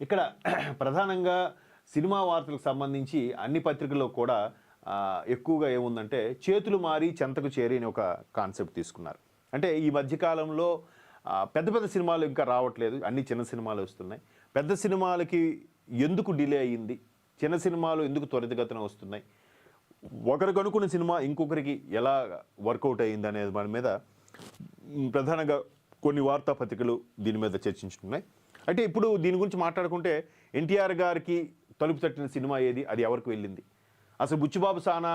ఇక్కడ ప్రధానంగా సినిమా వార్తలకు సంబంధించి అన్ని పత్రికల్లో కూడా ఎక్కువగా ఏముందంటే చేతులు మారి చెంతకు చేరి అని ఒక కాన్సెప్ట్ తీసుకున్నారు. అంటే ఈ మధ్యకాలంలో పెద్ద పెద్ద సినిమాలు ఇంకా రావట్లేదు, అన్ని చిన్న సినిమాలు వస్తున్నాయి. పెద్ద సినిమాలకి ఎందుకు డిలే అయ్యింది, చిన్న సినిమాలు ఎందుకు త్వరితగతిన వస్తున్నాయి, ఒకరికి అనుకున్న సినిమా ఇంకొకరికి ఎలా వర్కౌట్ అయ్యింది అనేది దాని మీద ప్రధానంగా కొన్ని వార్తాపత్రికలు దీని మీద చర్చించుకున్నాయి. అంటే ఇప్పుడు దీని గురించి మాట్లాడుకుంటే ఎన్టీఆర్ గారికి తలుపు తట్టిన సినిమా ఏది, అది ఎవరికి వెళ్ళింది, అసలు బుచ్చిబాబు సానా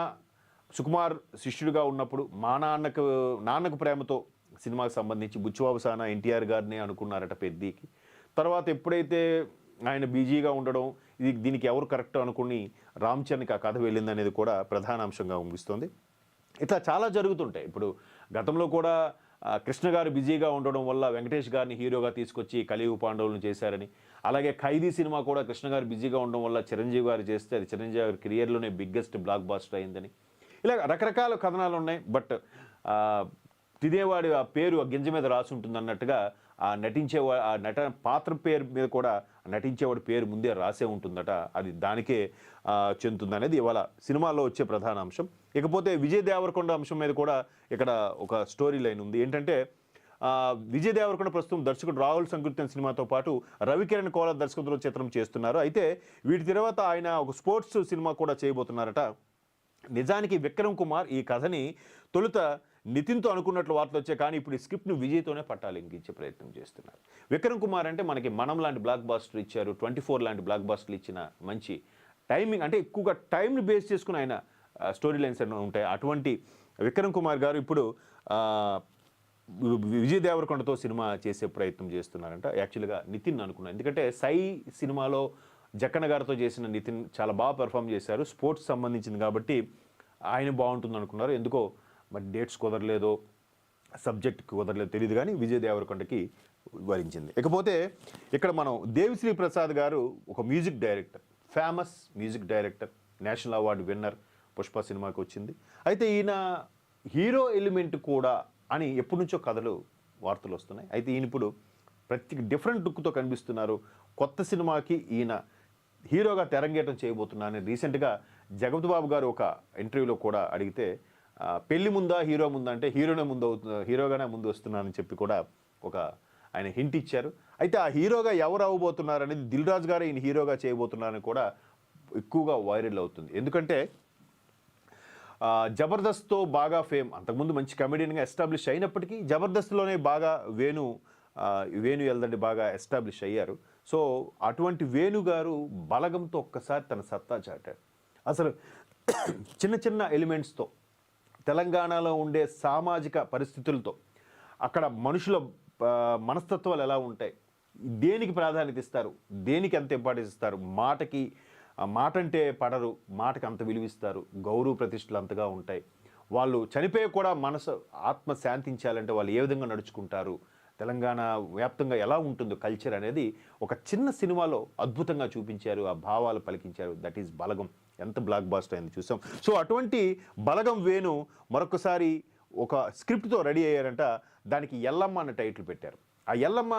సుకుమార్ శిష్యుడిగా ఉన్నప్పుడు మా నాన్నకు ప్రేమతో సినిమాకి సంబంధించి బుచ్చిబాబు సానా ఎన్టీఆర్ గారిని అనుకున్నారట పెద్దికి. తర్వాత ఎప్పుడైతే ఆయన బిజీగా ఉండడం, దీనికి ఎవరు కరెక్ట్ అనుకుని రామ్ చరణ్కి ఆ కథ వెళ్ళింది అనేది కూడా ప్రధాన అంశంగా అనిపిస్తుంది. ఇట్లా చాలా జరుగుతుంటాయి. ఇప్పుడు గతంలో కూడా కృష్ణ గారు బిజీగా ఉండడం వల్ల వెంకటేష్ గారిని హీరోగా తీసుకొచ్చి కలియుగ పాండవులను చేశారని, అలాగే ఖైదీ సినిమా కూడా కృష్ణ గారు బిజీగా ఉండడం వల్ల చిరంజీవి గారు చేస్తే అది చిరంజీవి గారి కెరియర్లోనే బిగ్గెస్ట్ బ్లాక్ బాస్టర్ అయిందని, ఇలా రకరకాల కథనాలు ఉన్నాయి. బట్ తినేవాడి ఆ పేరు ఆ గింజ మీద రాసి ఉంటుంది అన్నట్టుగా ఆ పాత్ర పేరు మీద కూడా నటించేవాడి పేరు ముందే రాసే ఉంటుందట, అది దానికే చెందుతుంది అనేది ఇవాళ సినిమాలో వచ్చే ప్రధాన అంశం. ఇకపోతే విజయ్ దేవరకొండ అంశం మీద కూడా ఇక్కడ ఒక స్టోరీ లైన్ ఉంది. ఏంటంటే విజయ్ దేవరకొండ ప్రస్తుతం దర్శకుడు రాహుల్ సంకీర్తన్ సినిమాతో పాటు రవికిరణ్ కోల దర్శకత్వంలో చిత్రం చేస్తున్నారు. అయితే వీటి తర్వాత ఆయన ఒక స్పోర్ట్స్ సినిమా కూడా చేయబోతున్నారట. నిజానికి విక్రమ్ కుమార్ ఈ కథని తొలుత నితిన్తో అనుకున్నట్లు వార్తలు వచ్చాయి, కానీ ఇప్పుడు ఈ స్క్రిప్ట్ను విజయ్తోనే పట్టాలింకించే ప్రయత్నం చేస్తున్నారు. విక్రమ్ కుమార్ అంటే మనకి మనం లాంటి బ్లాక్ బాస్టర్ ఇచ్చారు, 24 లాంటి బ్లాక్ బాస్టర్లు ఇచ్చిన మంచి టైమింగ్, అంటే ఎక్కువగా టైంని బేస్ చేసుకుని ఆయన స్టోరీ లైన్స్ ఉంటాయి. అటువంటి విక్రమ్ కుమార్ గారు ఇప్పుడు విజయ్ దేవరకొండతో సినిమా చేసే ప్రయత్నం చేస్తున్నారంట. యాక్చువల్గా నితిన్ అనుకున్నాను, ఎందుకంటే సై సినిమాలో జక్కన్న గారితో చేసిన నితిన్ చాలా బాగా పెర్ఫామ్ చేశారు, స్పోర్ట్స్ సంబంధించింది కాబట్టి ఆయన బాగుంటుంది అనుకున్నారు. ఎందుకో మరి డేట్స్ కుదరలేదో సబ్జెక్ట్ కుదరలేదో తెలియదు, కానీ విజయ్ దేవరకొండకి వరించింది. ఇకపోతే ఇక్కడ మనం దేవిశ్రీ ప్రసాద్ గారు ఒక music director, famous music director, national award winner, Pushpa సినిమాకి వచ్చింది. అయితే ఈయన హీరో ఎలిమెంట్ కూడా అని ఎప్పటి నుంచో కథలు వార్తలు వస్తున్నాయి. అయితే ఈయన ఇప్పుడు డిఫరెంట్ లుక్తో కనిపిస్తున్నారు. కొత్త సినిమాకి ఈయన హీరోగా తెరంగేటం చేయబోతున్నారని రీసెంట్గా జగపతి బాబు గారు ఒక ఇంటర్వ్యూలో కూడా అడిగితే పెళ్లి ముందా హీరో ముందా అంటే హీరోగానే ముందు వస్తున్నానని చెప్పి కూడా ఒక ఆయన హింట్ ఇచ్చారు. అయితే ఆ హీరోగా ఎవరు అవ్వబోతున్నారు అనేది దిల్ రాజు గారు ఈయన హీరోగా చేయబోతున్నారని కూడా ఎక్కువగా వైరల్ అవుతుంది. ఎందుకంటే జబర్దస్త్తో బాగా ఫేమ్, అంతకుముందు మంచి కమెడియన్గా ఎస్టాబ్లిష్ అయినప్పటికీ జబర్దస్త్లోనే బాగా వేణు ఎల్దండి బాగా ఎస్టాబ్లిష్ అయ్యారు. సో అటువంటి వేణు గారు బలగంతో ఒక్కసారి తన సత్తా చాటాడు. అసలు చిన్న చిన్న ఎలిమెంట్స్తో, తెలంగాణలో ఉండే సామాజిక పరిస్థితులతో, అక్కడ మనుషుల మనస్తత్వాలు ఎలా ఉంటాయి, దేనికి ప్రాధాన్యత ఇస్తారు, దేనికి ఎంత ఇంపార్టెన్స్ ఇస్తారు, మాట అంటే పడరు, మాటకి అంత విలువిస్తారు, గౌరవ ప్రతిష్టలు అంతగా ఉంటాయి, వాళ్ళు చనిపోయి కూడా మనసు ఆత్మ శాంతించాలంటే వాళ్ళు ఏ విధంగా నడుచుకుంటారు, తెలంగాణ వ్యాప్తంగా ఎలా ఉంటుందో కల్చర్ అనేది ఒక చిన్న సినిమాలో అద్భుతంగా చూపించారు, ఆ భావాలు పలికించారు. దట్ ఈజ్ బలగం. ఎంత బ్లాక్ బాస్టర్ అయింది చూసాం. సో అటువంటి బలగం వేణు మరొకసారి ఒక స్క్రిప్ట్తో రెడీ అయ్యారంట. దానికి ఎల్లమ్మ అన్న టైటిల్ పెట్టారు. ఆ ఎల్లమ్మ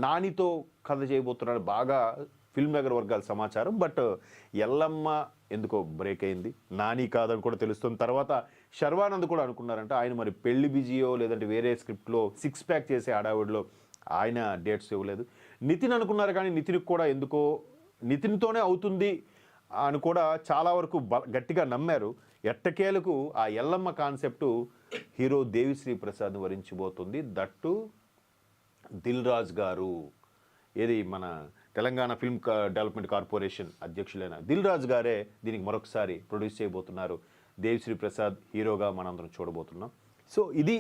నానితో కథ చేయబోతున్నాడు బాగా ఫిల్మ్ నగర్ వర్గాల సమాచారం. బట్ ఎల్లమ్మ ఎందుకో బ్రేక్ అయింది, నాని కాదని కూడా తెలుస్తుంది. తర్వాత శర్వానంద్ కూడా అనుకున్నారంట, ఆయన మరి పెళ్లి బిజీయో లేదంటే వేరే స్క్రిప్ట్లో 6 ప్యాక్ చేసే హడావుడిలో ఆయన డేట్స్ ఇవ్వలేదు. నితిన్ అనుకున్నారు, కానీ నితిన్కి కూడా ఎందుకో నితిన్తోనే అవుతుంది అని కూడా చాలా వరకు గట్టిగా నమ్మారు. ఎట్టకేలకు ఆ ఎల్లమ్మ కాన్సెప్టు హీరో దేవిశ్రీ ప్రసాద్ వరించబోతుంది. దట్టు దిల్ రాజు గారు, ఏది మన తెలంగాణ ఫిల్మ్ డెవలప్మెంట్ కార్పొరేషన్ అధ్యక్షులైన దిల్ రాజు గారే దీనికి మరొకసారి ప్రొడ్యూస్ చేయబోతున్నారు. దేవిశ్రీ ప్రసాద్ హీరోగా మనందరం చూడబోతున్నాం. సో ఇది